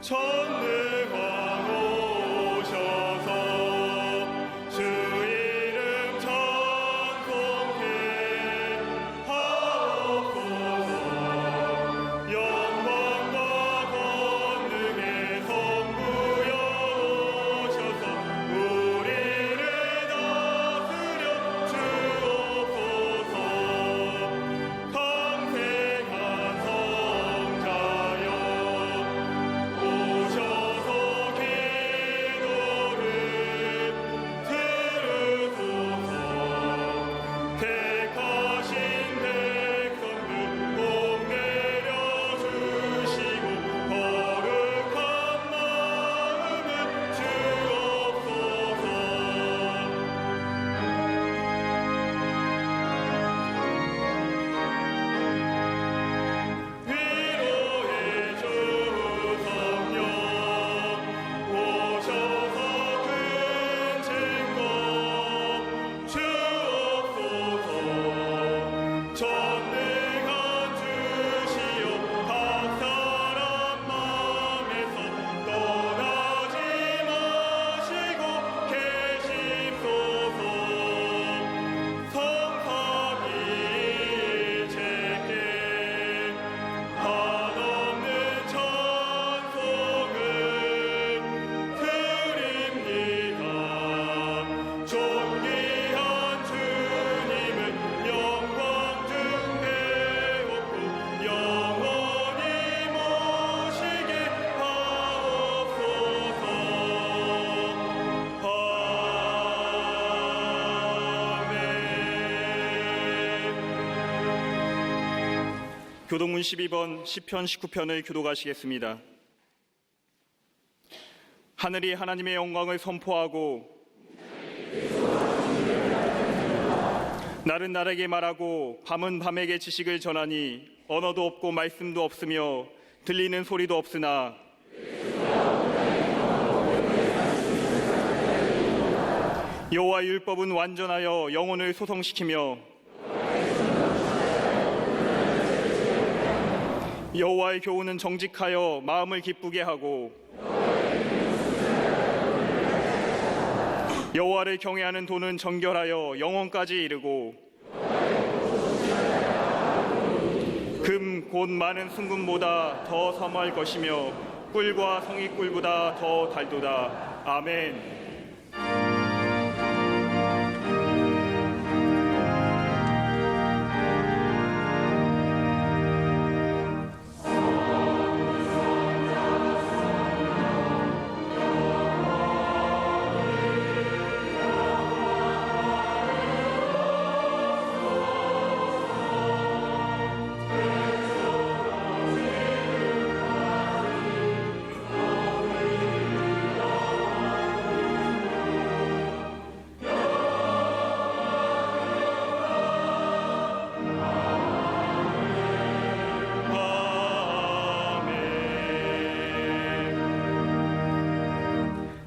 전능왕 오셔서 주 이름 찬송해 하옵소서. 영광과 권능의 성부여 오셔서 우리를 다스려 주옵소서. 강생한 성자여 오셔서 기도를 들으소서. 택하신 백성들 복 내려주시고 거룩한 마음을 주옵소서. 위로의 주 성령 오셔서 큰 증거 주옵소서. 전능한 주시여 각 사람 마음에서 떠나지 마시고 계십소서. 성삼위일체께 한없는 찬송을 드립니다. 존귀한 주님을 영광 중 배웠고 영원히 모시게 하옵소서. 아멘. 교동문 12번 시편 19편을 교독하시겠습니다. 하늘이 하나님의 영광을 선포하고 날은 날에게 말하고 밤은 밤에게 지식을 전하니 언어도 없고 말씀도 없으며 들리는 소리도 없으나 여호와의 율법은 완전하여 영혼을 소성시키며 여호와의 교훈은 정직하여 마음을 기쁘게 하고 여호와를 경외하는 도는 정결하여 영혼까지 이르고 금 곧 많은 순금보다 더 섬할 것이며 꿀과 성이꿀보다 더 달도다. 아멘.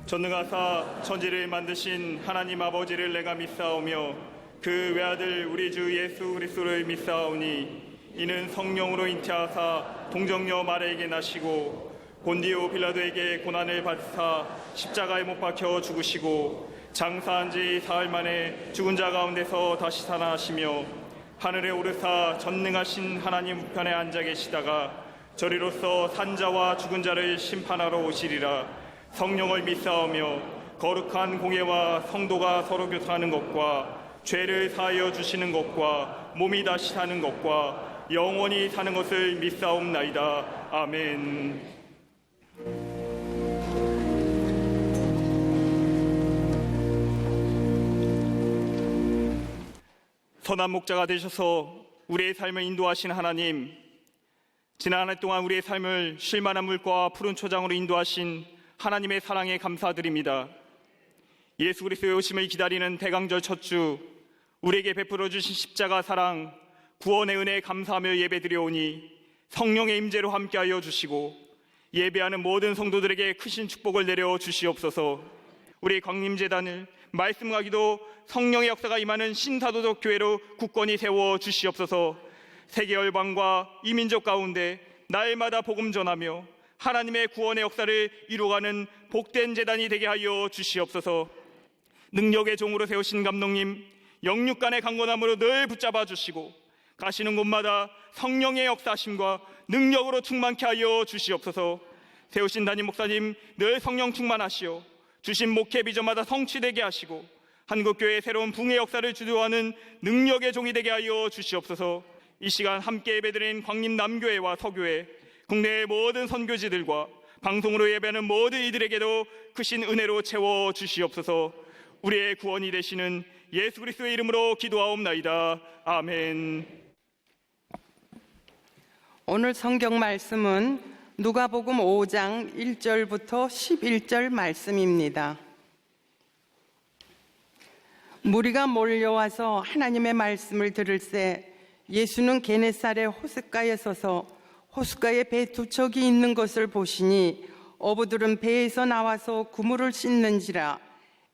전능하사 천지를 만드신 하나님 아버지를 내가 믿사오며 그 외아들 우리 주 예수 그리스도를 믿사오니 이는 성령으로 잉태하사 동정녀 마리아에게 나시고 본디오 빌라도에게 고난을 받으사 십자가에 못 박혀 죽으시고 장사한 지 사흘 만에 죽은 자 가운데서 다시 살아나시며 하늘에 오르사 전능하신 하나님 우편에 앉아 계시다가 저리로서 산자와 죽은 자를 심판하러 오시리라. 성령을 믿사오며 거룩한 공예와 성도가 서로 교통하는 것과 죄를 사하여 주시는 것과 몸이 다시 사는 것과 영원히 사는 것을 믿사옵나이다. 아멘. 선한 목자가 되셔서 우리의 삶을 인도하신 하나님, 지난 한 해 동안 우리의 삶을 쉴만한 물과 푸른 초장으로 인도하신 하나님의 사랑에 감사드립니다. 예수 그리스도의 오심을 기다리는 대강절 첫 주, 우리에게 베풀어 주신 십자가 사랑, 구원의 은혜에 감사하며 예배드려오니 성령의 임재로 함께하여 주시고 예배하는 모든 성도들에게 크신 축복을 내려 주시옵소서. 우리 광림재단을 말씀과 기도, 성령의 역사가 임하는 신사도적 교회로 굳건히 세워 주시옵소서. 세계 열방과 이민족 가운데 날마다 복음 전하며 하나님의 구원의 역사를 이루어가는 복된 재단이 되게 하여 주시옵소서. 능력의 종으로 세우신 감독님, 영육간의 강건함으로 늘 붙잡아 주시고 가시는 곳마다 성령의 역사심과 능력으로 충만케 하여 주시옵소서. 세우신 담임 목사님 늘 성령 충만하시오 주신 목회 비전마다 성취되게 하시고 한국교회의 새로운 붕의 역사를 주도하는 능력의 종이 되게 하여 주시옵소서. 이 시간 함께 예배드린 광림 남교회와 서교회, 국내의 모든 선교지들과 방송으로 예배하는 모든 이들에게도 크신 은혜로 채워 주시옵소서. 우리의 구원이 되시는 예수 그리스도의 이름으로 기도하옵나이다. 아멘. 오늘 성경 말씀은 누가복음 5장 1절부터 11절 말씀입니다. 무리가 몰려와서 하나님의 말씀을 들을새 예수는 게네사렛 호숫가에 서서 호숫가에 배 두 척이 있는 것을 보시니 어부들은 배에서 나와서 그물을 씻는지라.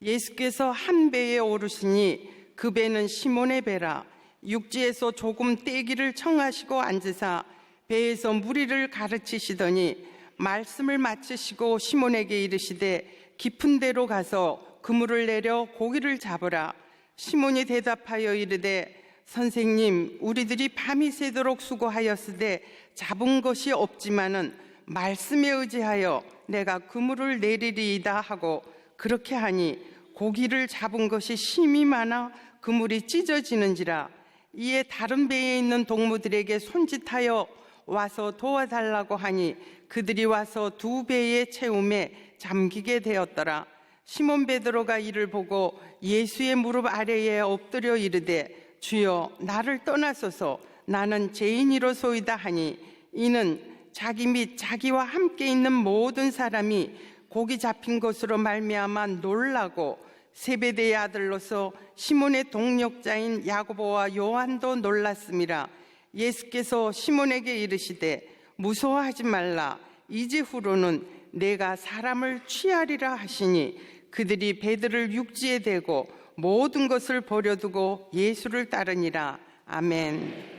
예수께서 한 배에 오르시니 그 배는 시몬의 배라. 육지에서 조금 떼기를 청하시고 앉으사 배에서 무리를 가르치시더니 말씀을 마치시고 시몬에게 이르시되 깊은 데로 가서 그물을 내려 고기를 잡으라. 시몬이 대답하여 이르되 선생님, 우리들이 밤이 새도록 수고하였으되 잡은 것이 없지만은 말씀에 의지하여 내가 그물을 내리리이다 하고 그렇게 하니 고기를 잡은 것이 심히 많아 그물이 찢어지는지라. 이에 다른 배에 있는 동무들에게 손짓하여 와서 도와달라고 하니 그들이 와서 두 배의 채움에 잠기게 되었더라. 시몬 베드로가 이를 보고 예수의 무릎 아래에 엎드려 이르되 주여, 나를 떠나소서, 나는 죄인이로소이다 하니 이는 자기 및 자기와 함께 있는 모든 사람이 고기 잡힌 것으로 말미암아 놀라고 세베대의 아들로서 시몬의 동력자인 야고보와 요한도 놀랐음이라. 예수께서 시몬에게 이르시되 무서워하지 말라. 이제후로는 내가 사람을 취하리라 하시니 그들이 배들을 육지에 대고 모든 것을 버려두고 예수를 따르니라. 아멘.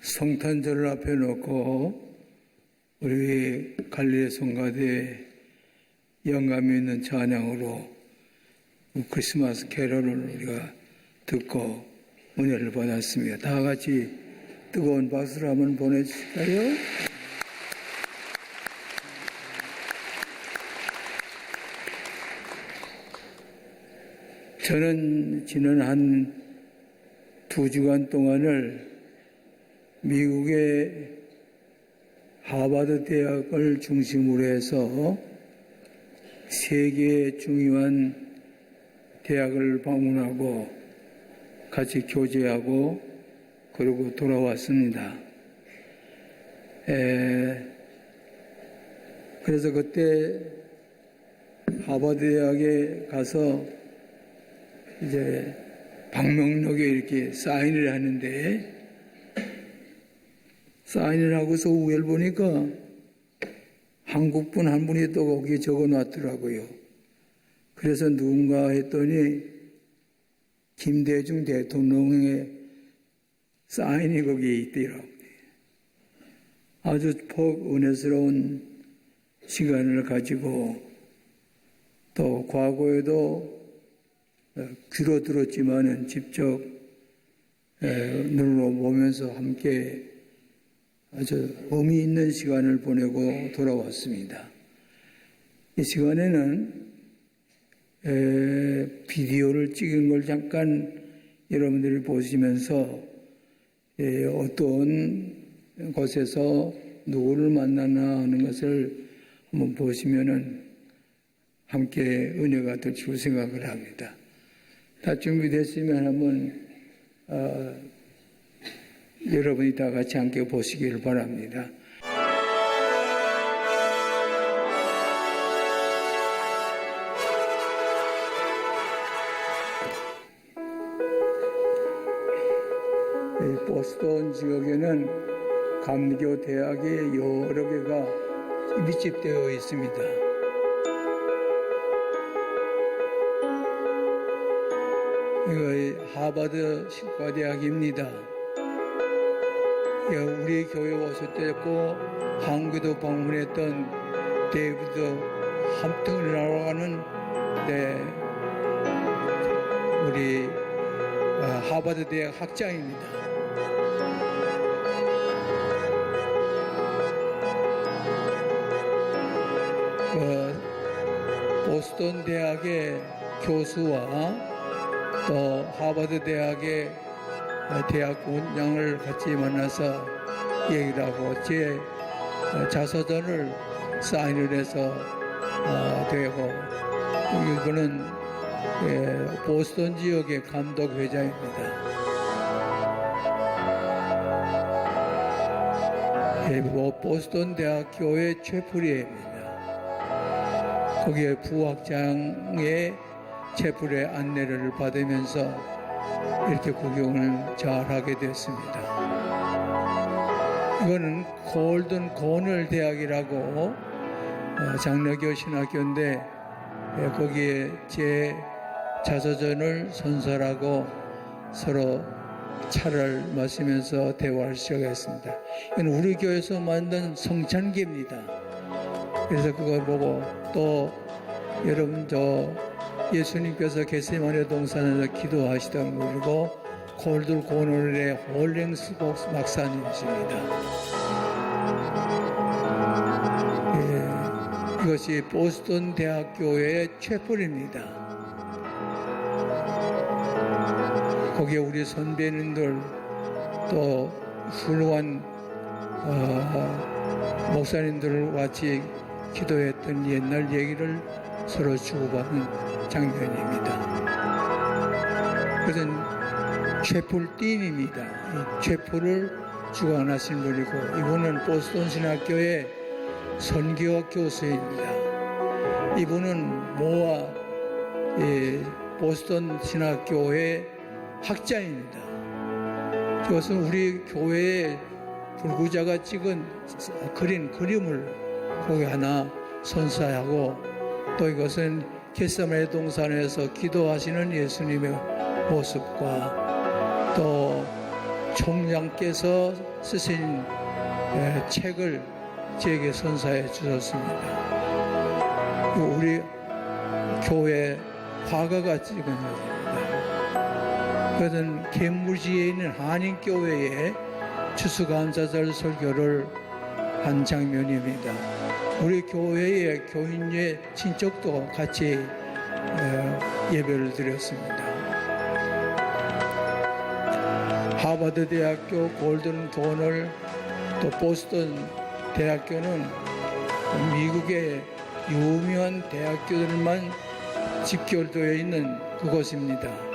성탄절을 앞에 놓고 우리 갈릴리 성가대 영감 있는 찬양으로 크리스마스 캐럴을 우리가 듣고 은혜를 받았습니다. 다 같이 뜨거운 박수를 한번 보내주실까요? 저는 지난 한 2주간 동안을 미국의 하버드 대학을 중심으로 해서 세계의 중요한 대학을 방문하고 같이 교제하고 그리고 돌아왔습니다. 그래서 그때 하버드 대학에 가서 이제 방명록에 이렇게 사인을 하는데 사인을 하고서 우회를 보니까 한국분 한 분이 또 거기에 적어 놨더라고요. 그래서 누군가 했더니 김대중 대통령의 사인이 거기에 있더라고요. 아주 폭 은혜스러운 시간을 가지고 또 과거에도 귀로 들었지만은 직접 눈으로 보면서 함께 아주 의미 있는 시간을 보내고 돌아왔습니다. 이 시간에는 비디오를 찍은 걸 잠깐 여러분들이 보시면서 어떤 곳에서 누구를 만나나 하는 것을 한번 보시면은 함께 은혜가 될 줄 생각을 합니다. 다 준비됐으면 한번 여러분이 다 같이 함께 보시기를 바랍니다. 보스턴 지역에는 감리교 대학이 여러 개가 밀집되어 있습니다. 이거 하버드 신과대학입니다. 우리 교회 오셨고 한국에도 방문했던 데이비드 함튼이라고 하는 우리 하버드 대학 학장입니다. 보스턴 대학의 교수와 또 하버드 대학의 대학 원장을 같이 만나서 얘기를 하고 제 자서전을 사인을 해서 되고 이거는 보스턴 지역의 감독 회장입니다. 보스턴 대학교의 최프리입니다. 거기에 부학장의 채플의 안내를 받으면서 이렇게 구경을 잘 하게 됐습니다. 이거는 골든 코널 대학이라고 장로교 신학교인데 거기에 제 자서전을 선설하고 서로 차를 마시면서 대화를 시작했습니다. 이건 우리 교회에서 만든 성찬기입니다. 그래서 그걸 보고 또 여러분 예수님께서 겟세마네 동산에서 기도하시던 그리고 골든 코널의 홀랭스복 박사님이십니다. 이것이 보스턴 대학교의 채플입니다. 거기에 우리 선배님들 또 훌륭한 목사님들과 같이 기도했던 옛날 얘기를 서로 주고받는 장면입니다. 그것은 채플 딘입니다. 이 채플을 주관하신 분이고 이분은 보스턴 신학교의 선교학 교수입니다. 이분은 모아 보스턴 신학교의 학자입니다. 그것은 우리 교회에 불구자가 찍은 그린 그림을 거기 하나 선사하고 또 이것은 겟세마네 동산에서 기도하시는 예수님의 모습과 또 총장께서 쓰신 책을 제게 선사해 주셨습니다. 우리 교회 화가가 찍은 것입니다. 그것은 갯물지에 있는 한인교회에 추수감사절 설교를 한 장면입니다. 우리 교회의 교인의 친척도 같이 예배를 드렸습니다. 하버드 대학교, 골든 도널, 또 보스턴 대학교는 미국의 유명한 대학교들만 집결되어 있는 그곳입니다.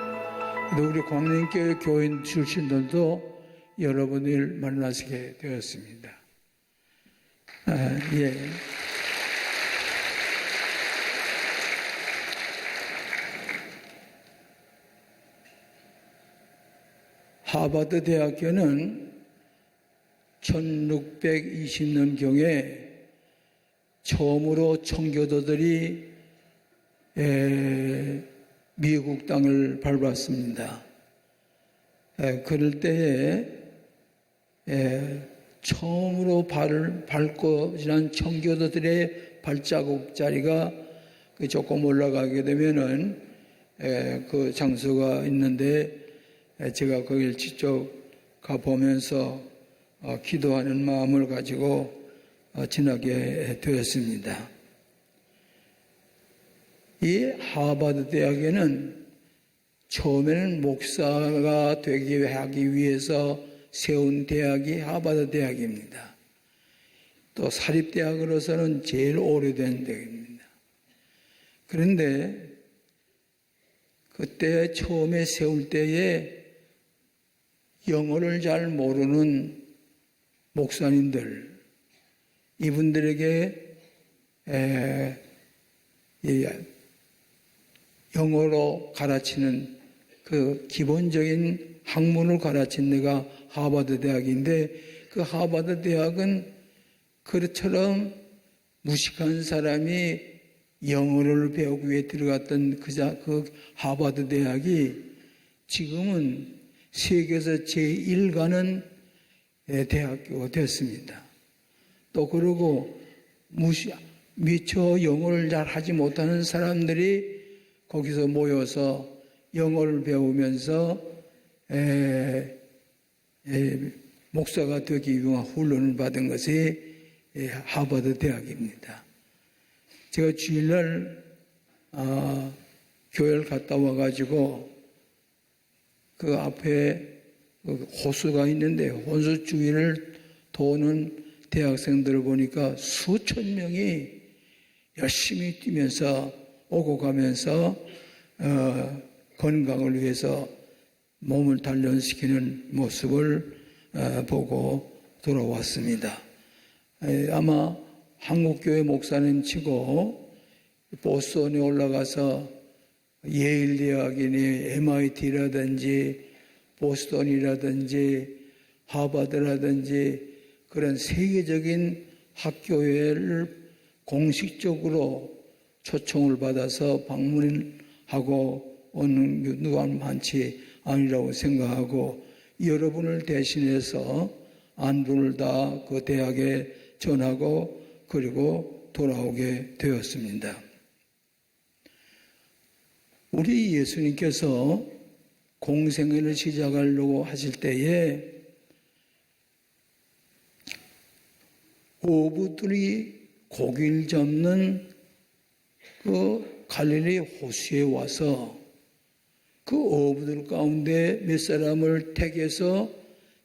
우리 광명교회 교인 출신들도 여러분을 만나시게 되었습니다. 예. 하버드 대학교는 1620년경에 처음으로 청교도들이 미국 땅을 밟았습니다. 그럴 때에 처음으로 발을 밟고 지난 청교도들의 발자국 자리가 조금 올라가게 되면은 그 장소가 있는데 제가 거길 직접 가보면서 기도하는 마음을 가지고 지나게 되었습니다. 이 하버드 대학에는 처음에는 목사가 되기 하기 위해서 세운 대학이 하버드 대학입니다. 또 사립대학으로서는 제일 오래된 대학입니다. 그런데 그때 처음에 세울 때에 영어를 잘 모르는 목사님들, 이분들에게 영어로 가르치는 그 기본적인 학문을 가르친 데가 하버드 대학인데, 그 하버드 대학은 그처럼 무식한 사람이 영어를 배우기 위해 들어갔던 그 하버드 대학이 지금은 세계에서 제일 가는 대학교가 됐습니다. 또 그러고 미처 영어를 잘 하지 못하는 사람들이 거기서 모여서 영어를 배우면서 목사가 되기 위한 훈련을 받은 것이 하버드 대학입니다. 제가 주일날 교회를 갔다 와가지고 그 앞에 호수가 있는데 호수 주위를 도는 대학생들을 보니까 수천 명이 열심히 뛰면서 오고 가면서 건강을 위해서 몸을 단련시키는 모습을 보고 돌아왔습니다. 아마 한국교회 목사님 치고 보스턴에 올라가서 예일 대학이니 MIT라든지 보스턴이라든지 하버드라든지 그런 세계적인 학교를 공식적으로 초청을 받아서 방문하고 오는 누가 많지 아니라고 생각하고 여러분을 대신해서 안부를 다 그 대학에 전하고 그리고 돌아오게 되었습니다. 우리 예수님께서 공생애를 시작하려고 하실 때에 어부들이 고기를 잡는 그 갈릴리 호수에 와서 그 어부들 가운데 몇 사람을 택해서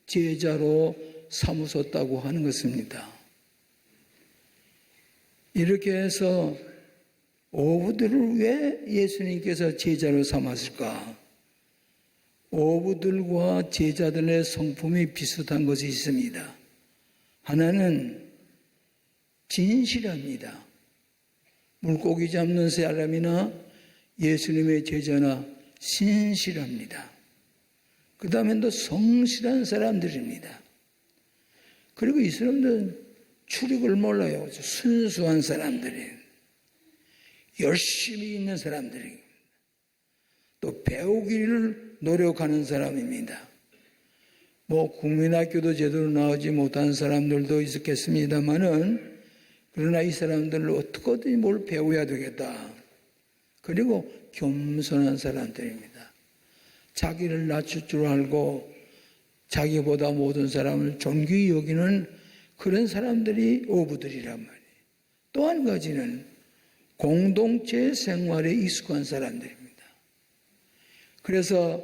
제자로 삼으셨다고 하는 것입니다. 이렇게 해서 어부들을 왜 예수님께서 제자로 삼았을까? 어부들과 제자들의 성품이 비슷한 것이 있습니다. 하나는 진실합니다. 물고기 잡는 사람이나 예수님의 제자나 신실합니다. 그 다음에 또 성실한 사람들입니다. 그리고 이 사람들은 출입을 몰라요. 순수한 사람들이에요. 열심히 있는 사람들이에요. 또 배우기를 노력하는 사람입니다. 국민학교도 제대로 나오지 못한 사람들도 있었겠습니다만은, 그러나 이 사람들을 어떻게든 뭘 배워야 되겠다. 그리고 겸손한 사람들입니다. 자기를 낮출 줄 알고 자기보다 모든 사람을 존귀히 여기는 그런 사람들이 어부들이란 말이에요. 또 한 가지는 공동체 생활에 익숙한 사람들입니다. 그래서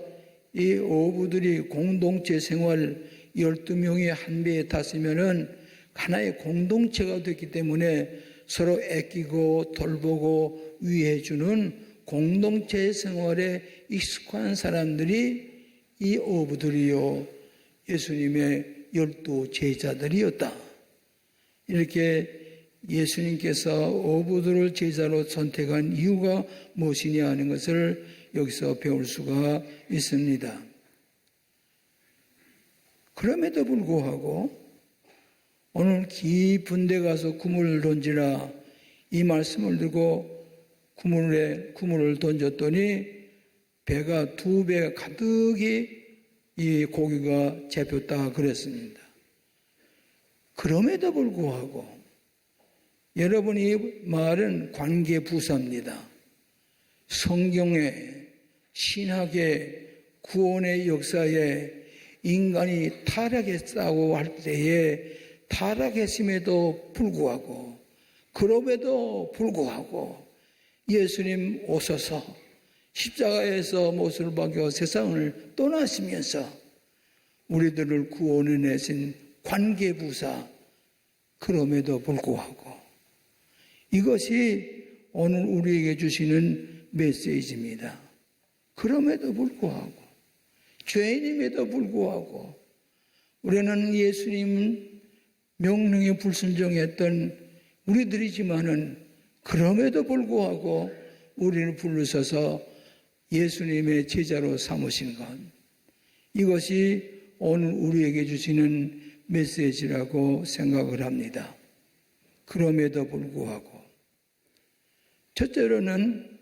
이 어부들이 공동체 생활 12명이 한 배에 탔으면은 하나의 공동체가 됐기 때문에 서로 아끼고 돌보고 위해주는 공동체 생활에 익숙한 사람들이 이 어부들이요, 예수님의 12 제자들이었다. 이렇게 예수님께서 어부들을 제자로 선택한 이유가 무엇이냐 하는 것을 여기서 배울 수가 있습니다. 그럼에도 불구하고 오늘 깊은 데 가서 그물을 던지라, 이 말씀을 듣고 그물을 던졌더니 배가 2배 가득이 이 고기가 잡혔다 그랬습니다. 그럼에도 불구하고 여러분, 이 말은 관계부사입니다. 성경의 신학의 구원의 역사에 인간이 타락했다고 할 때에 타락했음에도 불구하고, 그럼에도 불구하고 예수님 오셔서 십자가에서 못을 박여 세상을 떠나시면서 우리들을 구원해내신 관계부사, 그럼에도 불구하고 이것이 오늘 우리에게 주시는 메시지입니다. 그럼에도 불구하고, 죄인임에도 불구하고 우리는 예수님 명령에 불순종했던 우리들이지만은 그럼에도 불구하고 우리를 부르셔서 예수님의 제자로 삼으신 것, 이것이 오늘 우리에게 주시는 메시지라고 생각을 합니다. 그럼에도 불구하고, 첫째로는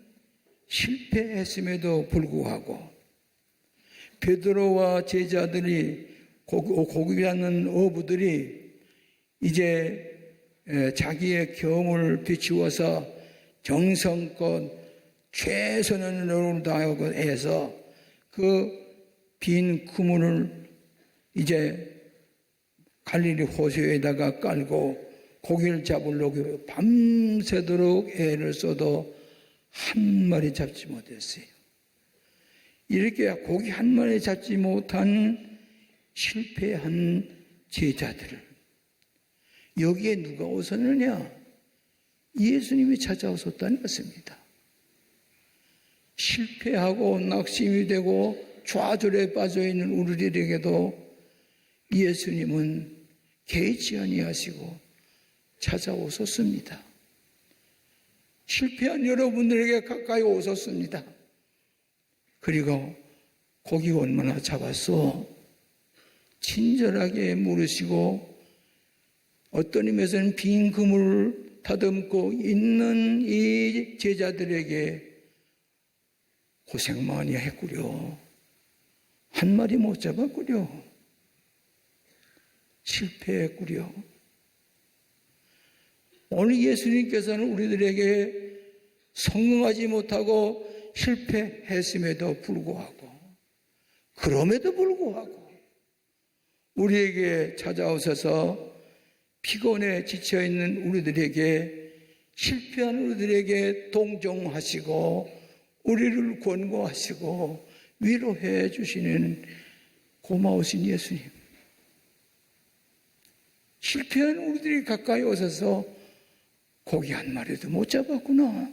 실패했음에도 불구하고 베드로와 제자들이 고기 잡는 어부들이 이제 자기의 경험을 비추어서 정성껏 최선의 노력을 다하고 해서 그 빈 그물을 이제 갈릴리 호수에다가 깔고 고기를 잡으려고 밤새도록 애를 써도 한 마리 잡지 못했어요. 이렇게 고기 한 마리 잡지 못한 실패한 제자들을 여기에 누가 오셨느냐? 예수님이 찾아오셨다는 것입니다. 실패하고 낙심이 되고 좌절에 빠져있는 우리들에게도 예수님은 개의치 아니하시고 찾아오셨습니다. 실패한 여러분들에게 가까이 오셨습니다. 그리고 고기 얼마나 잡았어? 친절하게 물으시고 어떤 의미에서는 빈 그물을 다듬고 있는 이 제자들에게 고생 많이 했구려. 한 마리 못 잡았구려. 실패했구려. 오늘 예수님께서는 우리들에게 성공하지 못하고 실패했음에도 불구하고, 그럼에도 불구하고 우리에게 찾아오셔서 피곤해 지쳐있는 우리들에게, 실패한 우리들에게 동정하시고 우리를 권고하시고 위로해 주시는 고마우신 예수님. 실패한 우리들이 가까이 오셔서 고기 한 마리도 못 잡았구나.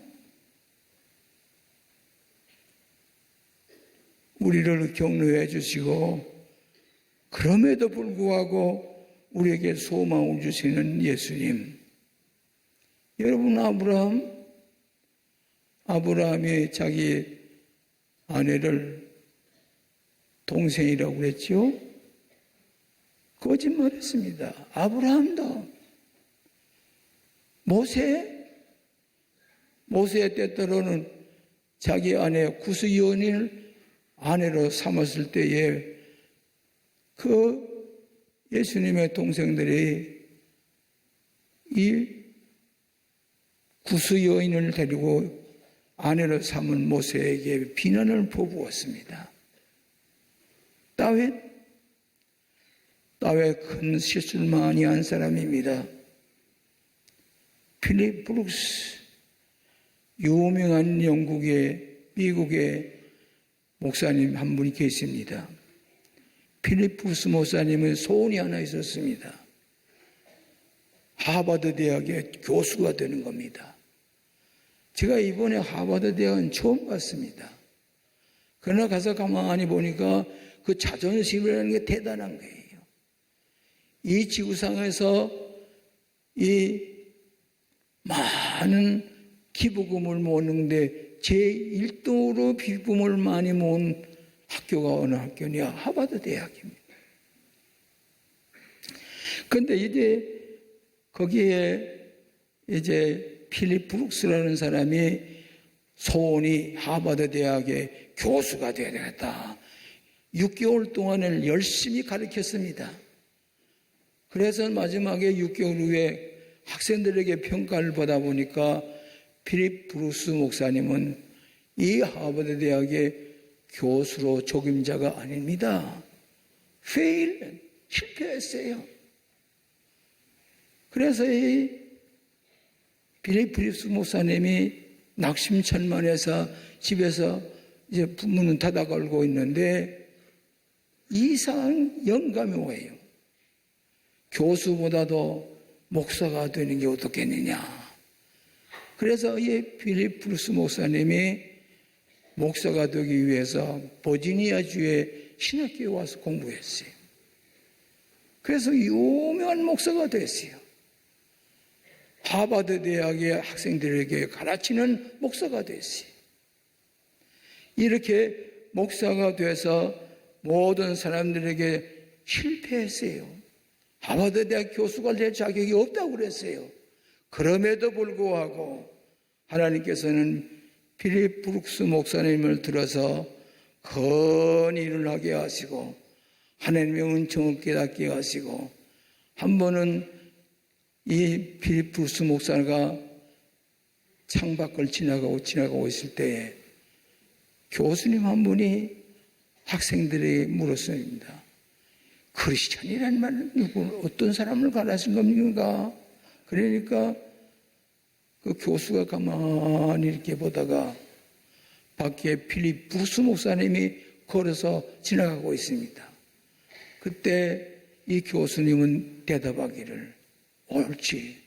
우리를 격려해 주시고 그럼에도 불구하고 우리에게 소망을 주시는 예수님. 여러분, 아브라함이 자기 아내를 동생이라고 그랬죠? 거짓말했습니다. 아브라함도 모세 때때로는 자기 아내 구스연을 아내로 삼았을 때에 그 예수님의 동생들이 이 구수 여인을 데리고 아내로 삼은 모세에게 비난을 퍼부었습니다. 다윗 큰 실수를 많이 한 사람입니다. 필립 브룩스, 유명한 미국의 목사님 한 분이 계십니다. 필립 브룩스 목사님은 소원이 하나 있었습니다. 하버드 대학의 교수가 되는 겁니다. 제가 이번에 하버드 대학은 처음 봤습니다. 그러나 가서 가만히 보니까 그 자존심이라는 게 대단한 거예요. 이 지구상에서 이 많은 기부금을 모으는데 제1등으로 기부금을 많이 모은 학교가 어느 학교냐? 하버드 대학입니다. 그런데 이제 거기에 이제 필립 브룩스라는 사람이 소원이 하버드 대학의 교수가 되어야 되겠다. 6개월 동안을 열심히 가르쳤습니다. 그래서 마지막에 6개월 후에 학생들에게 평가를 받아 보니까 필립 브룩스 목사님은 이 하버드 대학의 교수로 적임자가 아닙니다. 실패했어요. 그래서 이 필립 브룩스 목사님이 낙심천만해서 집에서 이제 문은 닫아 걸고 있는데 이상한 영감이 와요. 교수보다도 목사가 되는 게 어떻겠느냐. 그래서 이 필립 브룩스 목사님이 목사가 되기 위해서 버지니아주의 신학교에 와서 공부했어요. 그래서 유명한 목사가 됐어요. 하버드 대학의 학생들에게 가르치는 목사가 됐어요. 이렇게 목사가 돼서 모든 사람들에게 실패했어요. 하버드 대학 교수가 될 자격이 없다고 그랬어요. 그럼에도 불구하고 하나님께서는 필립 브룩스 목사님을 들어서 큰 일을 하게 하시고 하나님의 은총을 깨닫게 하시고 한 번은 이 필립 브룩스 목사가 창밖을 지나가고 있을 때에 교수님 한 분이 학생들에게 물었습니다. 크리스천이라는 말은 어떤 사람을 가르친 겁니까? 그러니까 그 교수가 가만히 이렇게 보다가 밖에 필립 브룩스 목사님이 걸어서 지나가고 있습니다. 그때 이 교수님은 대답하기를 옳지.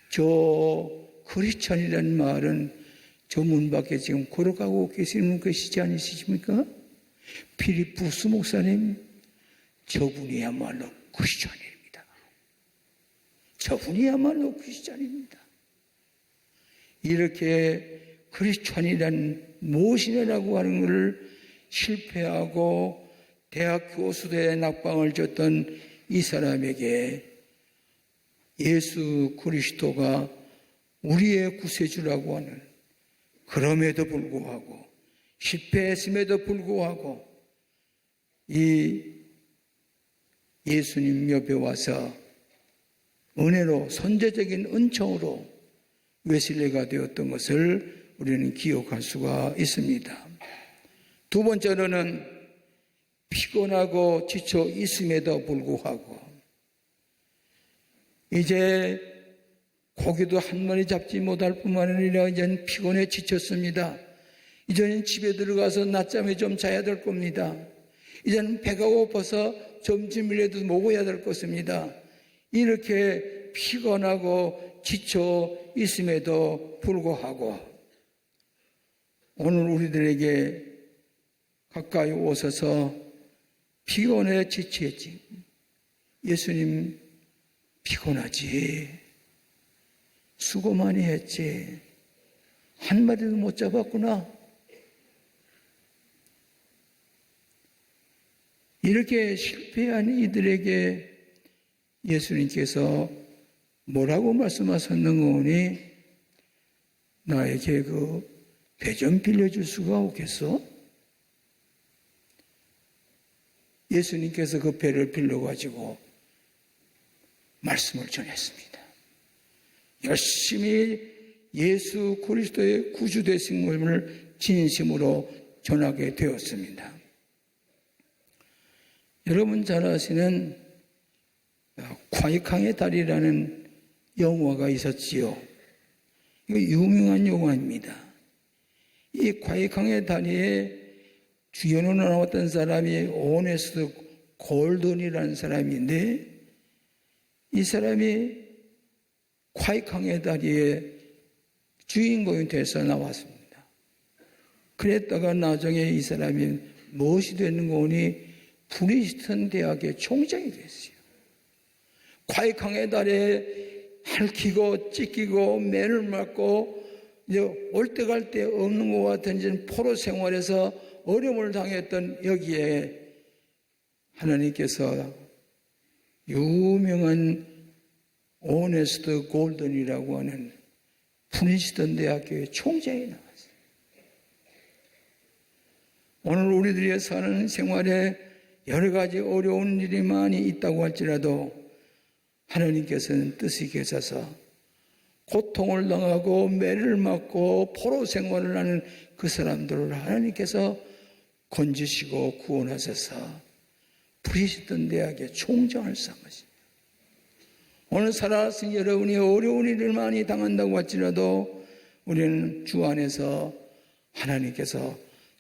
저 크리스천이라는 말은 저 문 밖에 지금 걸어가고 계시는 것이지 않으십니까? 필립 브룩스 목사님, 저분이야말로 크리스천입니다. 저분이야말로 크리스천입니다. 이렇게 크리스천이란 무엇이냐라고 하는 것을 실패하고 대학 교수대에 낙방을 줬던 이 사람에게 예수 그리스도가 우리의 구세주라고 하는, 그럼에도 불구하고 실패했음에도 불구하고 이 예수님 옆에 와서 은혜로 선제적인 은총으로 웨슬리가 되었던 것을 우리는 기억할 수가 있습니다. 두 번째로는 피곤하고 지쳐 있음에도 불구하고 이제 고기도 한 마리 잡지 못할 뿐만 아니라 이제는 피곤해 지쳤습니다. 이제는 집에 들어가서 낮잠에 좀 자야 될 겁니다. 이제는 배가 고파서 점심이라도 먹어야 될 것입니다. 이렇게 피곤하고 지쳐 있음에도 불구하고 오늘 우리들에게 가까이 오셔서 피곤해 지치겠지. 예수님 피곤하지. 수고 많이 했지. 한 마리도 못 잡았구나. 이렇게 실패한 이들에게 예수님께서 뭐라고 말씀하셨는거니? 나에게 그 배 좀 빌려줄 수가 없겠어? 예수님께서 그 배를 빌려가지고 말씀을 전했습니다. 열심히 예수 그리스도의 구주 되신 것을 진심으로 전하게 되었습니다. 여러분 잘 아시는 과익항의 달이라는 영화가 있었지요. 이거 유명한 영화입니다. 이 과익항의 다리에 주연으로 나왔던 사람이 오네스트 골든이라는 사람인데, 이 사람이 과익항의 다리에 주인공이 돼서 나왔습니다. 그랬다가 나중에 이 사람이 무엇이 되는 거니 프리스턴 대학의 총장이 됐어요. 과익항의 다리에 핥히고 찢기고 매를 맞고 이제 올 때 갈 때 없는 것 같은 이제 포로 생활에서 어려움을 당했던 여기에 하나님께서 유명한 오네스트 골든이라고 하는 프린스턴 대학교의 총장이 나왔어요. 오늘 우리들이 사는 생활에 여러 가지 어려운 일이 많이 있다고 할지라도 하나님께서는 뜻이 계셔서 고통을 당하고 매를 맞고 포로 생활을 하는 그 사람들을 하나님께서 건지시고 구원하셔서 프린스턴 대학의 총장을 삼으십니다. 오늘 살아가신 여러분이 어려운 일을 많이 당한다고 할지라도 우리는 주 안에서 하나님께서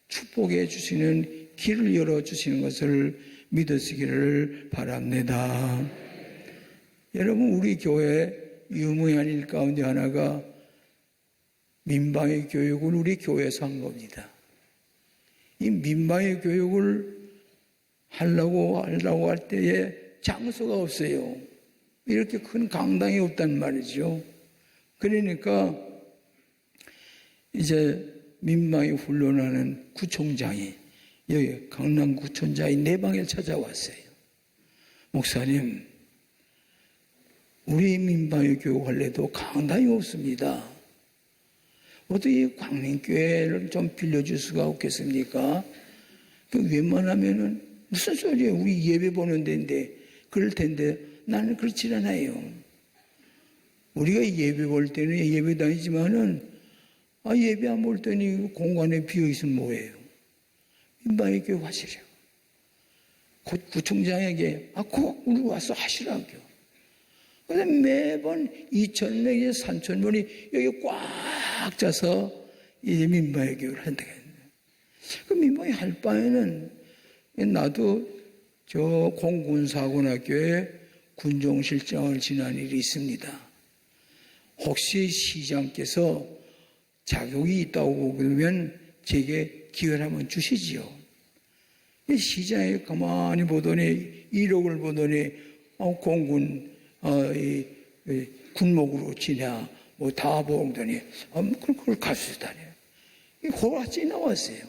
축복해 주시는 길을 열어주시는 것을 믿으시기를 바랍니다. 여러분, 우리 교회 유명한 일 가운데 하나가 민방위 교육을 우리 교회에서 한 겁니다. 이 민방위 교육을 하려고 할 때에 장소가 없어요. 이렇게 큰 강당이 없단 말이죠. 그러니까 이제 민방위 훈련하는 구청장이 여기 강남구청장이 내 방에 찾아왔어요. 목사님, 우리 민방위 교육할래도 강당이 없습니다. 어떻게 광림교회를 좀 빌려줄 수가 없겠습니까? 웬만하면은 무슨 소리예요? 우리 예배 보는 데인데 그럴 텐데 나는 그렇지 않아요. 우리가 예배 볼 때는 예배 다니지만은 예배 안 볼 때는 공간에 비어 있으면 뭐예요? 민방위 교육 하시려고. 구청장에게 꼭 우리 와서 하시라고요. 그래서 매번 2,000명에 3,000명이 여기 꽉 차서 이제 민방위 교육을 한다고 했는데, 그 민방위 할 바에는 나도 저 공군사관학교에 군종실장을 지난 일이 있습니다. 혹시 시장께서 자격이 있다고 그러면 제게 기회를 한번 주시지요. 시장에 가만히 보더니 1억을 보더니 공군 군목으로 지냐 뭐 다 보더니 그걸 값으다니 호라지 나왔어요.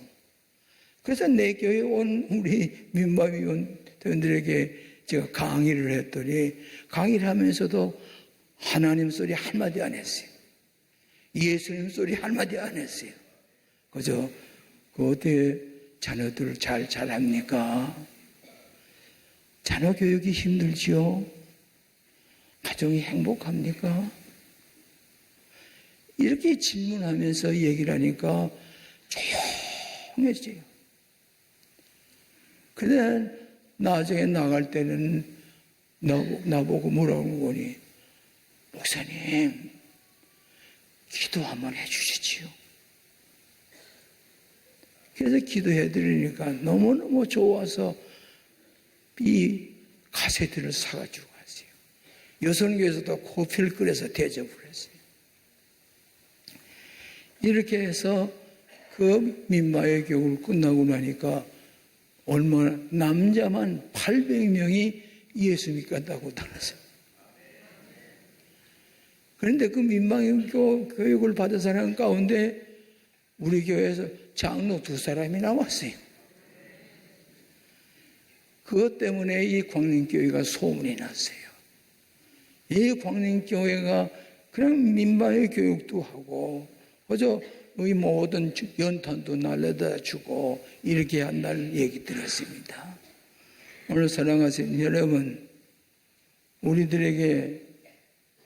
그래서 내 교회에 온 우리 민방위원들에게 제가 강의를 했더니 강의를 하면서도 하나님 소리 한마디 안 했어요. 예수님 소리 한마디 안 했어요. 그저 어떻게 자녀들 잘합니까? 자녀 교육이 힘들지요? 가정이 행복합니까? 이렇게 질문하면서 얘기를 하니까 조용해져요. 그런데 나중에 나갈 때는 나보고 뭐라고 거니? 목사님, 기도 한번 해주시지요. 그래서 기도해드리니까 너무너무 좋아서 이 카세트를 사가지고 갔어요. 여성교에서도 커피를 끓여서 대접을 했어요. 이렇게 해서 그 민방위 교육을 끝나고 나니까 얼마나 남자만 800명이 예수 믿겠다고 따라서. 그런데 그 민방위 교육을 받은 사람 가운데 우리 교회에서 장로 2사람이 나왔어요. 그것 때문에 이 광림교회가 소문이 났어요. 이 광림교회가 그냥 민방위 교육도 하고 그저 이 모든 연탄도 날려다 주고 이렇게 한다는 얘기 들었습니다. 오늘 사랑하시는 여러분, 우리들에게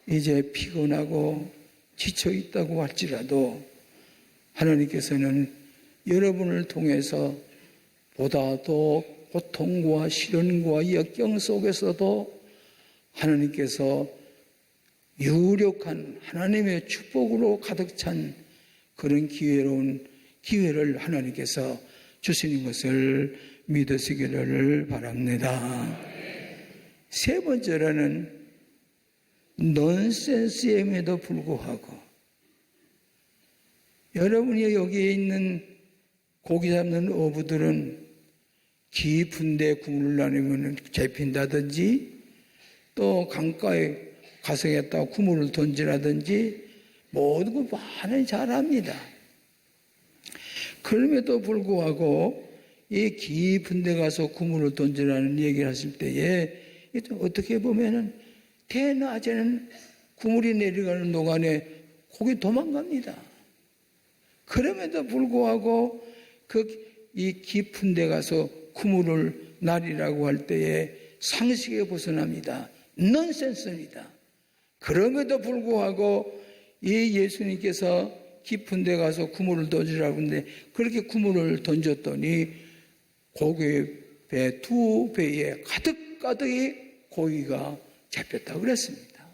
이제 피곤하고 지쳐 있다고 할지라도 하나님께서는 여러분을 통해서 보다 더 고통과 시련과 역경 속에서도 하나님께서 유력한 하나님의 축복으로 가득 찬 그런 기회를 하나님께서 주시는 것을 믿으시기를 바랍니다. 세 번째로는 넌센스임에도 불구하고 여러분이 여기에 있는 고기 잡는 어부들은 깊은 데 구물을 나누면 잡힌다든지 또 강가에 가성했다 구물을 던지라든지 모든 거 많이 잘합니다. 그럼에도 불구하고 이 깊은 데 가서 구물을 던지라는 얘기를 하실 때에 어떻게 보면은 대낮에는 구물이 내려가는 동안에 고기 도망갑니다. 그럼에도 불구하고 이 깊은 데 가서 구물을 날이라고 할 때에 상식에 벗어납니다. 넌센스입니다. 그럼에도 불구하고 이 예수님께서 깊은 데 가서 구물을 던지라고 하는데 그렇게 구물을 던졌더니 고기 배 두 배에 가득가득이 고기가 잡혔다고 그랬습니다.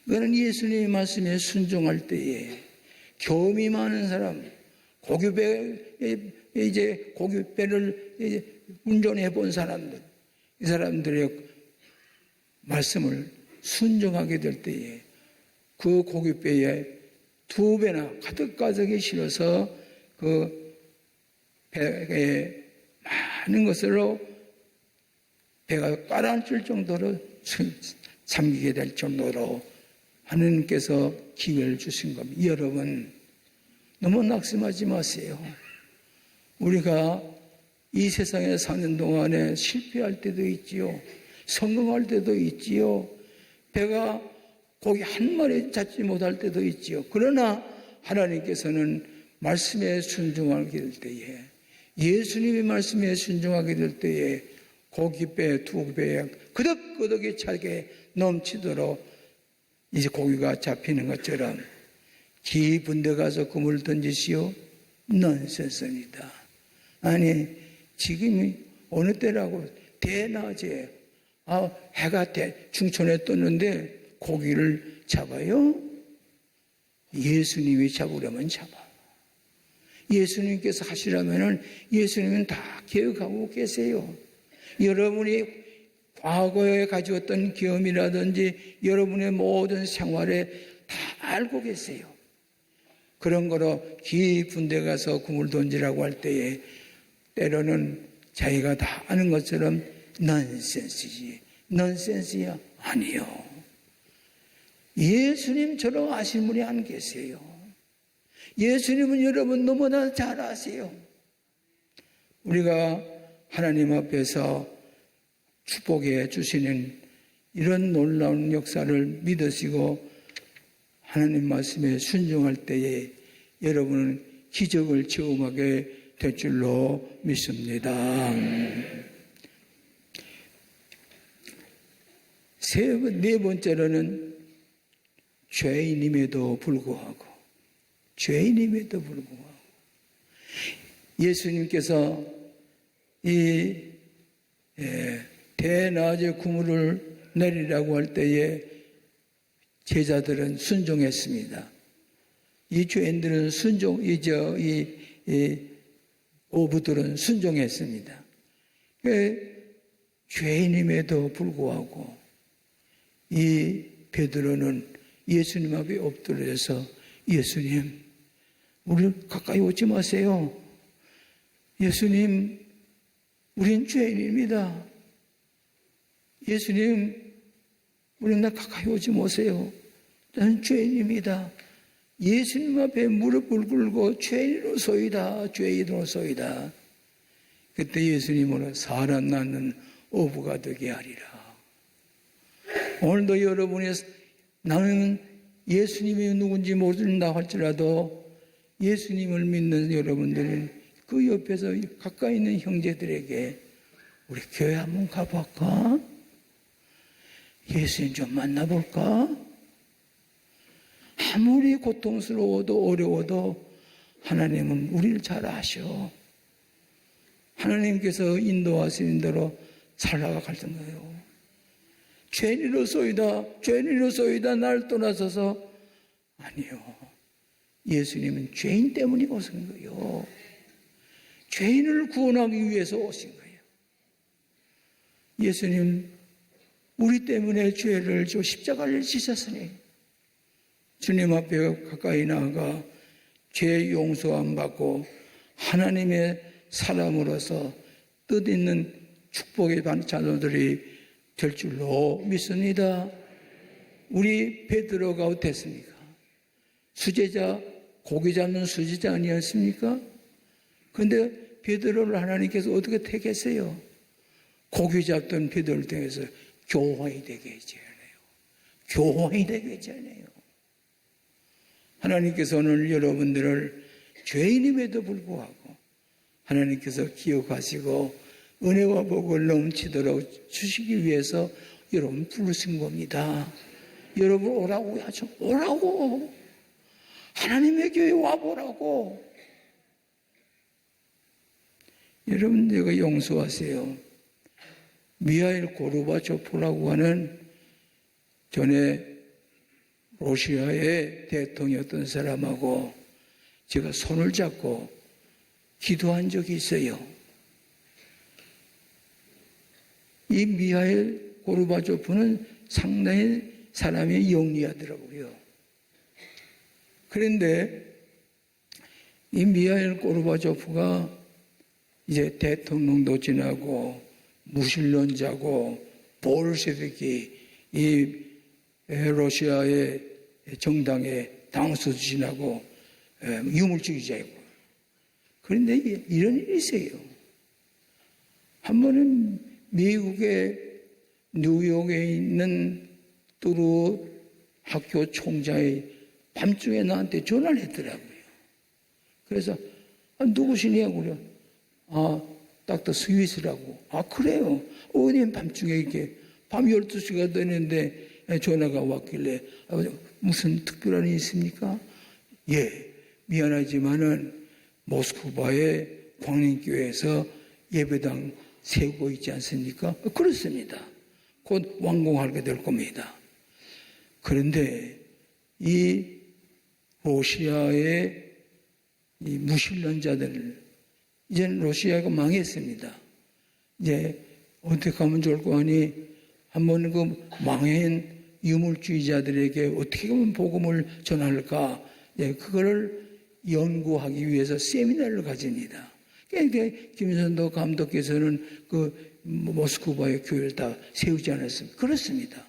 이거는 예수님의 말씀에 순종할 때에 경험이 많은 사람, 고깃배를 운전해 본 사람들, 이 사람들의 말씀을 순종하게 될 때에 그 고깃배에 두 배나 가득가득이 실어서 그 배에 많은 것으로 배가 가라앉을 정도로 잠기게 될 정도로 하나님께서 기회를 주신 겁니다. 여러분, 너무 낙심하지 마세요. 우리가 이 세상에 사는 동안에 실패할 때도 있지요. 성공할 때도 있지요. 배가 고기 한 마리 잡지 못할 때도 있지요. 그러나 하나님께서는 말씀에 순종하게 될 때에, 예수님의 말씀에 순종하게 될 때에 고기배 두 배에 그덕그덕이 차게 넘치도록 이제 고기가 잡히는 것처럼 깊은 데 가서 그물 던지시오? 넌센스입니다. 아니, 지금이 어느 때라고 대낮에 해가 중천에 떴는데 고기를 잡아요? 예수님이 잡으려면 잡아. 예수님께서 하시려면 예수님은 다 기억하고 계세요. 여러분이 과거에 가지었던 경험이라든지 여러분의 모든 생활에 다 알고 계세요. 그런 거로 깊은 데 가서 구물 던지라고 할 때에 때로는 자기가 다 아는 것처럼 넌센스지. 넌센스야? 아니요. 예수님처럼 아시는 분이 안 계세요. 예수님은 여러분 너무나 잘 아세요. 우리가 하나님 앞에서 축복해 주시는 이런 놀라운 역사를 믿으시고 하나님 말씀에 순종할 때에 여러분은 기적을 체험하게 될 줄로 믿습니다. 네 번째로는 죄인임에도 불구하고 예수님께서 이 대낮에 구물을 내리라고 할 때에 제자들은 순종했습니다. 이 죄인들은 이 어부들은 순종했습니다. 죄인임에도 불구하고 이 베드로는 예수님 앞에 엎드려서 예수님, 우리 가까이 오지 마세요. 예수님, 우린 죄인입니다. 예수님, 우린 나 가까이 오지 마세요. 나는 죄인입니다. 예수님 앞에 무릎을 꿇고 죄인으로소이다. 그때 예수님은 사람 낳는 어부가 되게 하리라. 오늘도 여러분이 나는 예수님이 누군지 모른다 할지라도 예수님을 믿는 여러분들은 그 옆에서 가까이 있는 형제들에게 우리 교회 한번 가볼까? 예수님 좀 만나볼까? 아무리 고통스러워도 어려워도 하나님은 우리를 잘 아셔. 하나님께서 인도하시는 대로 잘 나가갈 거예요. 죄인으로소이다 날 떠나서서 아니요. 예수님은 죄인 때문에 오신 거예요. 죄인을 구원하기 위해서 오신 거예요. 예수님 우리 때문에 죄를 십자가를 지셨으니 주님 앞에 가까이 나아가 죄 용서함 받고 하나님의 사람으로서 뜻있는 축복의 자녀들이 될 줄로 믿습니다. 우리 베드로가 어땠습니까? 수제자, 고기 잡는 수제자 아니었습니까? 그런데 베드로를 하나님께서 어떻게 택했어요? 고기 잡던 베드로를 통해서 교황이 되게 했잖아요. 교황이 되게 했잖아요. 하나님께서 오늘 여러분들을 죄인임에도 불구하고 하나님께서 기억하시고 은혜와 복을 넘치도록 주시기 위해서 여러분 부르신 겁니다. 여러분 오라고 하죠. 오라고. 하나님의 교회에 와보라고. 여러분 내가 용서하세요. 미하일 고르바초프라고 하는 전에 러시아의 대통령이었던 사람하고 제가 손을 잡고 기도한 적이 있어요. 이 미하일 고르바초프는 상당히 사람이 영리하더라고요. 그런데 이 미하일 고르바초프가 이제 대통령도 지나고 무신론자고 볼셰비키 이 러시아의 정당의 당수도 지나고 유물주의자이고 그런데 이런 일이 있어요. 한 번은 미국의 뉴욕에 있는 뚜루 학교 총장이 밤중에 나한테 전화를 했더라고요. 그래서 누구시냐고 그래. 닥터 스위스라고. 그래요. 어디 밤중에 이렇게 밤 12시가 되는데 전화가 왔길래 무슨 특별한 일이 있습니까? 예, 미안하지만은 모스크바의 광림교회에서 예배당 세우고 있지 않습니까? 그렇습니다. 곧 완공하게 될 겁니다. 그런데 이 러시아의 이 무신론자들 이제는 러시아가 망했습니다. 이제 어떻게 하면 좋을까 하니 한번 그 망한 유물주의자들에게 어떻게 하면 복음을 전할까? 그거를 연구하기 위해서 세미나를 가집니다. 그러니까 김선도 감독께서는 그 모스크바의 교회를 다 세우지 않았습니까? 그렇습니다.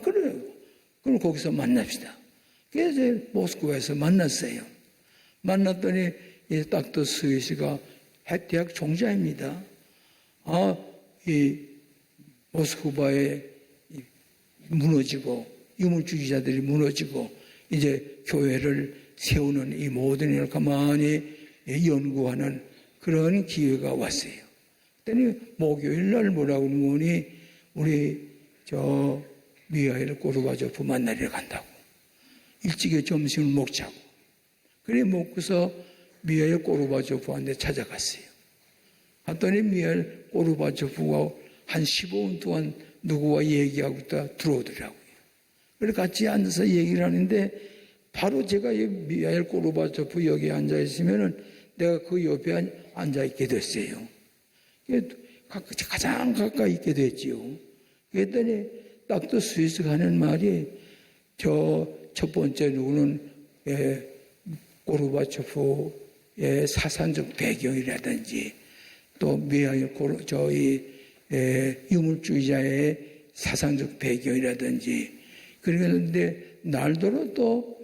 그래요. 그럼 거기서 만납시다. 그래서 모스크바에서 만났어요. 만났더니 이 닥터 스위스가 대학 총장입니다. 이 모스크바에 무너지고 유물주의자들이 무너지고 이제 교회를 세우는 이 모든 일을 가만히 연구하는 그런 기회가 왔어요. 그랬더니 목요일 날 뭐라고 하는 거니 우리 미하일 고르바초프 만나러 간다고. 일찍이 점심을 먹자고. 그래 먹고서 미하일 고르바초프한테 찾아갔어요. 갔더니 미하일 고르바초프가 한 15분 동안 누구와 얘기하고 있다 들어오더라고요. 그래서 같이 앉아서 얘기를 하는데 바로 제가 미하일 고르바초프 여기 앉아 있으면은 내가 그 옆에 앉아 있게 됐어요. 가장 가까이 있게 됐지요. 그랬더니 닥터 스위스가 하는 말이 첫 번째 누구는 고르바초프의 사상적 배경이라든지 또 미하일 유물주의자의 사상적 배경이라든지 그런데 날더러 또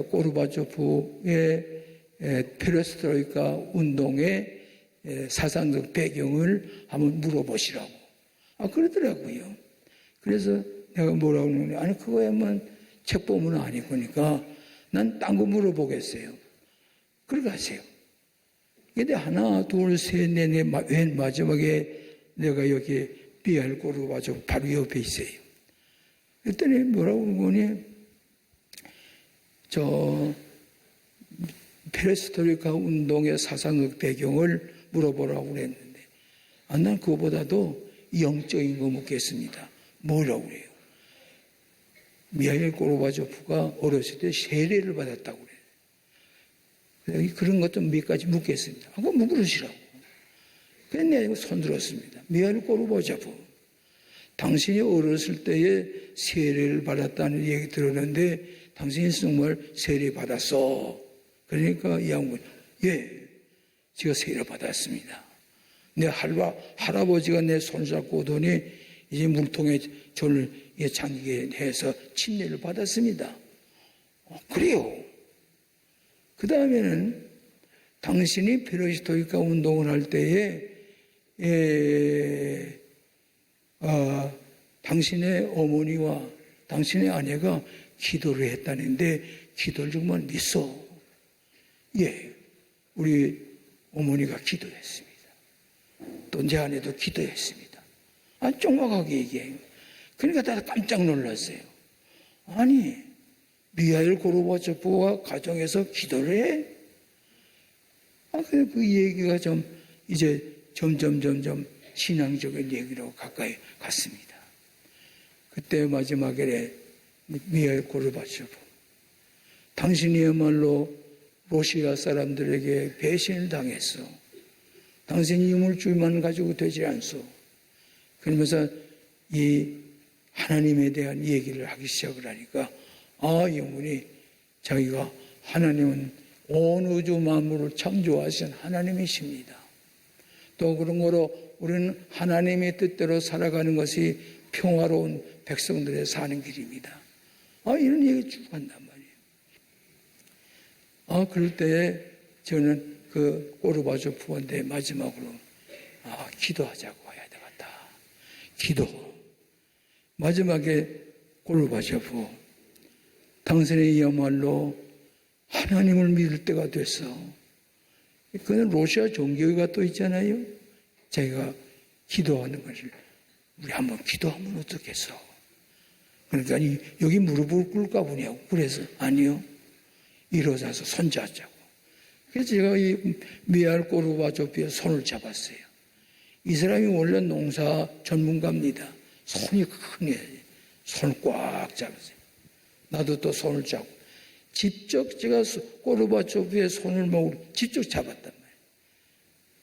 고르바초프의 페레스트로이카 운동의 사상적 배경을 한번 물어보시라고. 그러더라고요. 그래서 내가 뭐라고 그러냐. 아니, 그거야만 책보문은 아닐 거니까 난 딴 거 물어보겠어요. 그러게 하세요. 근데 하나, 둘, 셋, 넷, 맨 마지막에 내가 여기 미하일 고르바초프 바로 옆에 있어요. 그랬더니 뭐라고 그러니 페레스트로이카 운동의 사상적 배경을 물어보라고 그랬는데 난 그거보다도 영적인 거 묻겠습니다. 뭐라고 그래요? 미하일 고르바초프가 어렸을 때 세례를 받았다고 그래요. 그런 것 좀 몇 가지 묻겠습니다. 그거 묻으시라고. 그래서 내가 손들었습니다. 미하일 고르바초프, 당신이 어렸을 때에 세례를 받았다는 얘기 들었는데 당신이 정말 세례 받았어. 그러니까 이 양반이 예, 제가 세례 받았습니다. 내 할아버지가 내 손을 잡고 오더니 이제 물통에 저를 잠기게 해서 침례를 받았습니다. 그래요. 그 다음에는 당신이 페레스트로이카 운동을 할 때에 당신의 어머니와 당신의 아내가 기도를 했다는데 기도를 정말 믿어. 예, 우리 어머니가 기도했습니다. 또 제 아내도 기도했습니다. 쫑막하게 얘기해요. 그러니까 다 깜짝 놀랐어요. 아니, 미하일 고르바초프가 가정에서 기도를 해? 그 얘기가 좀 이제 점점 신앙적인 얘기로 가까이 갔습니다. 그때 마지막에 미하일 고르바초프, 당신이야말로 러시아 사람들에게 배신을 당했어. 당신이 유물주의만 가지고 되지 않소. 그러면서 이 하나님에 대한 얘기를 하기 시작을 하니까 영문이 자기가 하나님은 온 우주 만물을 창조하신 하나님이십니다. 또 그런 거로 우리는 하나님의 뜻대로 살아가는 것이 평화로운 백성들의 사는 길입니다. 이런 얘기 쭉 한단 말이에요. 그럴 때에 저는 그 고르바초프한테 마지막으로 기도하자고 해야 되겠다. 기도. 마지막에 고르바초프, 당신이야말로 하나님을 믿을 때가 됐어. 그건 러시아 종교가 또 있잖아요. 자기가 기도하는 것을 우리 한번 기도하면 어떻겠어? 그러니까 여기 무릎을 꿇을까 보냐고. 그래서 아니요. 일어서서 손잡자고. 그래서 제가 이 미하일 고르바초프의 손을 잡았어요. 이 사람이 원래 농사 전문가입니다. 손이 크네. 손을 꽉 잡았어요. 나도 또 손을 잡고 직접 제가 고르바초프의 손을 직접 잡았단 말이에요.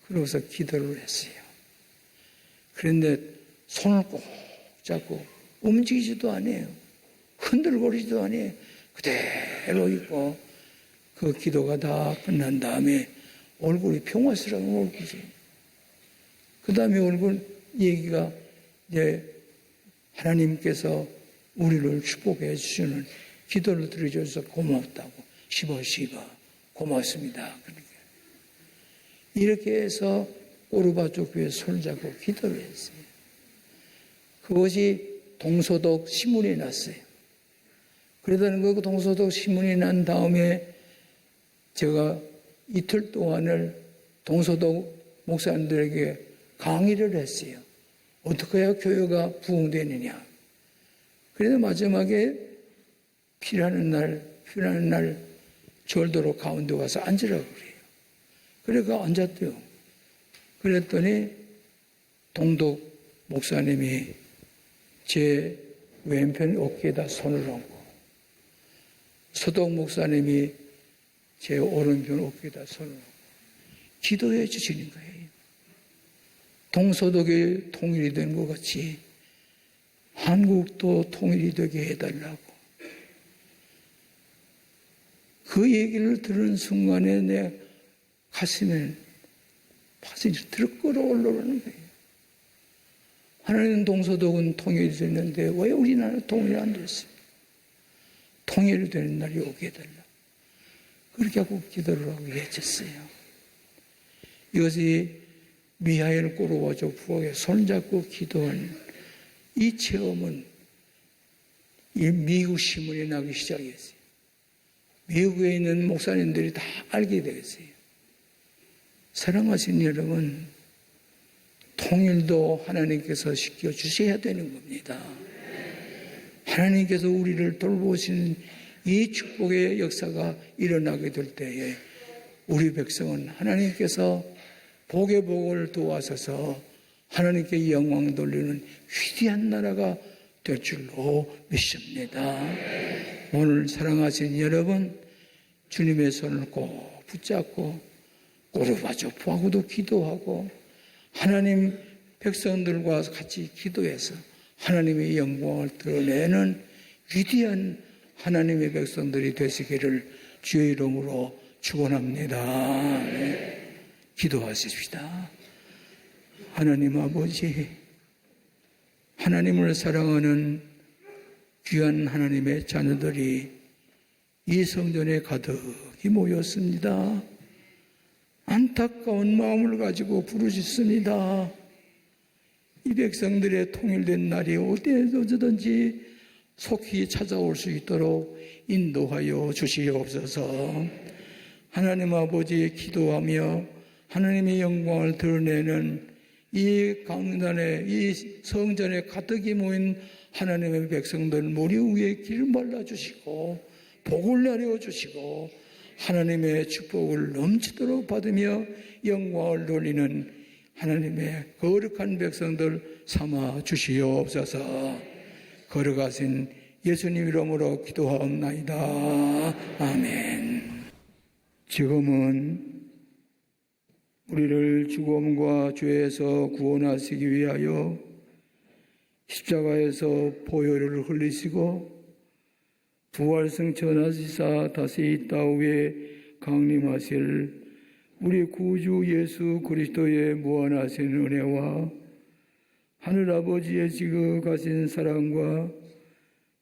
그러고서 기도를 했어요. 그런데 손을 꼭 잡고 움직이지도 않아요. 흔들거리지도 않아요. 그대로 있고 그 기도가 다 끝난 다음에 얼굴이 평화스러운 얼굴이에요. 그 다음에 얼굴 얘기가 이제 하나님께서 우리를 축복해 주시는 기도를 드려줘서 고맙다고. 시바 고맙습니다. 그러니까 이렇게 해서 고르바초프의 손을 잡고 기도를 했어요. 그것이 동서독 신문이 났어요. 그러다는 그 동서독 신문이 난 다음에 제가 이틀 동안을 동서독 목사님들에게 강의를 했어요. 어떻게 해야 교회가 부흥되느냐. 그래서 마지막에 필요한 날 절도로 가운데 와서 앉으라고 그래요. 그래서 앉았대요. 그랬더니 동독 목사님이 제 왼편 어깨에다 손을 얹고 서독 목사님이 제 오른편 어깨에다 손을 얹고 기도해 주시는 거예요. 동서독이 통일이 된 것 같이 한국도 통일이 되게 해달라고. 그 얘기를 들은 순간에 내 가슴에 파선이 들어 끌어올라오는 거예요. 하나님 동서독은 통일이 됐는데 왜 우리나라는 통일이 안 됐어요? 통일이 되는 날이 오게 해달라. 그렇게 하고 기도를 하고 외쳤어요. 이것이 미하일 고르바초프의 손잡고 기도한 이 체험은 이 미국 신문에 나기 시작했어요. 미국에 있는 목사님들이 다 알게 되었어요. 사랑하신 여러분, 통일도 하나님께서 시켜주셔야 되는 겁니다. 하나님께서 우리를 돌보시는 이 축복의 역사가 일어나게 될 때에 우리 백성은 하나님께서 복의 복을 도와서서 하나님께 영광 돌리는 위대한 나라가 될 줄로 믿습니다. 오늘 사랑하신 여러분, 주님의 손을 꼭 붙잡고 꼬르바조프하고도 기도하고 하나님 백성들과 같이 기도해서 하나님의 영광을 드러내는 위대한 하나님의 백성들이 되시기를 주의 이름으로 축원합니다. 네. 기도하십시다. 하나님 아버지, 하나님을 사랑하는 귀한 하나님의 자녀들이 이 성전에 가득히 모였습니다. 안타까운 마음을 가지고 부르짖습니다. 이 백성들의 통일된 날이 어디에서든지 속히 찾아올 수 있도록 인도하여 주시옵소서. 하나님 아버지, 기도하며 하나님의 영광을 드러내는 이 강단에, 이 성전에 가득히 모인 하나님의 백성들 머리 위에 기름 발라주시고 복을 내려주시고 하나님의 축복을 넘치도록 받으며 영광을 돌리는 하나님의 거룩한 백성들 삼아 주시옵소서. 걸어가신 예수님 이름으로 기도하옵나이다. 아멘. 지금은 우리를 죽음과 죄에서 구원하시기 위하여 십자가에서 보혈을 흘리시고 부활승천하시사 다시 이 땅 위에 강림하실 우리 구주 예수 그리스도의 무한하신 은혜와 하늘아버지의 지극하신 사랑과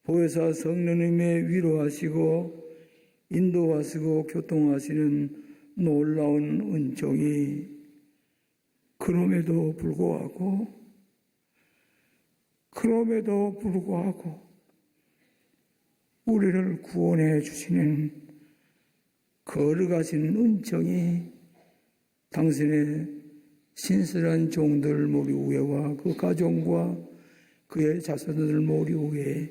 보혜사 성령님의 위로하시고 인도하시고 교통하시는 놀라운 은총이 그럼에도 불구하고 우리를 구원해 주시는 거룩하신 은총이 당신의 신실한 종들 머리 위에와 그 가정과 그의 자손들 머리 위에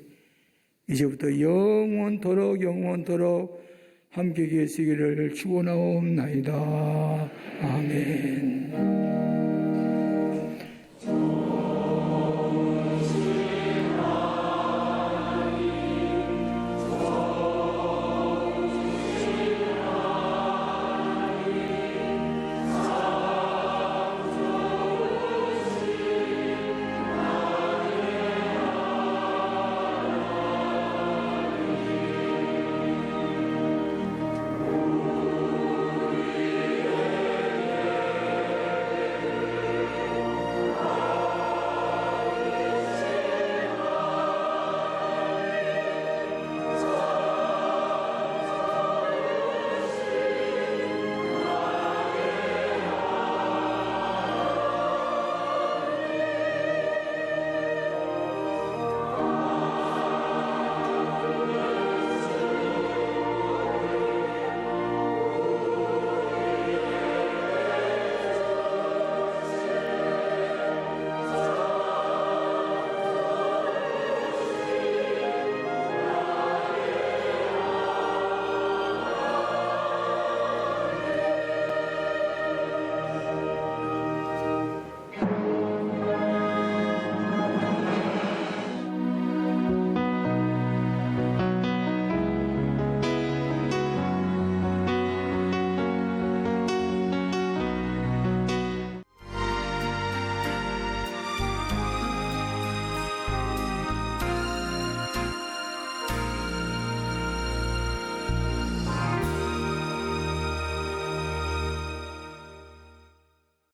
이제부터 영원토록 함께 계시기를 축원하옵나이다. 아멘.